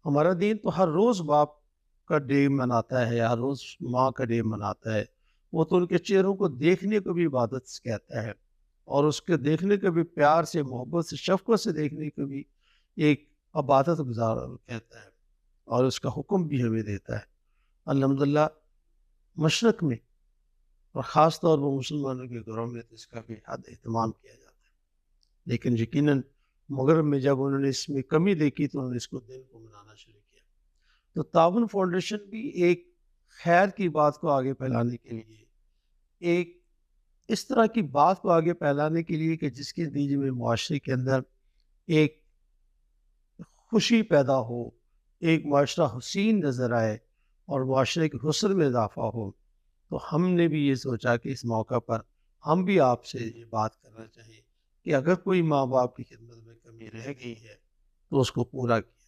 हमारा दीन तो हर रोज़ बाप का डे मनाता है, हर रोज़ माँ का डे मनाता है। वो तो उनके चेहरों को देखने को भी इबादत कहता है और उसके देखने को भी प्यार से, मोहब्बत से, शफ़क़त से देखने को भी एक इबादत गुज़ार कहता है और उसका हुक्म भी हमें देता है। अल्हम्दुलिल्लाह मशरिक़ में और ख़ास तौर पर मुसलमानों के घरों में तो इसका बेहद एहतमाम किया जाता है। लेकिन यकीनन मग़रिब में जब उन्होंने इसमें कमी देखी तो उन्होंने इसको दिन को मनाना शुरू किया। तो ताउन फाउंडेशन भी एक खैर की बात को आगे फैलाने के लिए, एक इस तरह की बात को आगे फैलाने के लिए कि जिसके नतीजे में मुआशरे के अंदर एक खुशी पैदा हो, एक माशरा हसीन नज़र आए और मुआशरे के हुस्न में इज़ाफ़ा हो। तो हमने भी ये सोचा कि इस मौका पर हम भी आपसे ये बात करना चाहें कि अगर कोई माँ-बाप की खिदमत में कमी रह गई है, तो उसको पूरा किया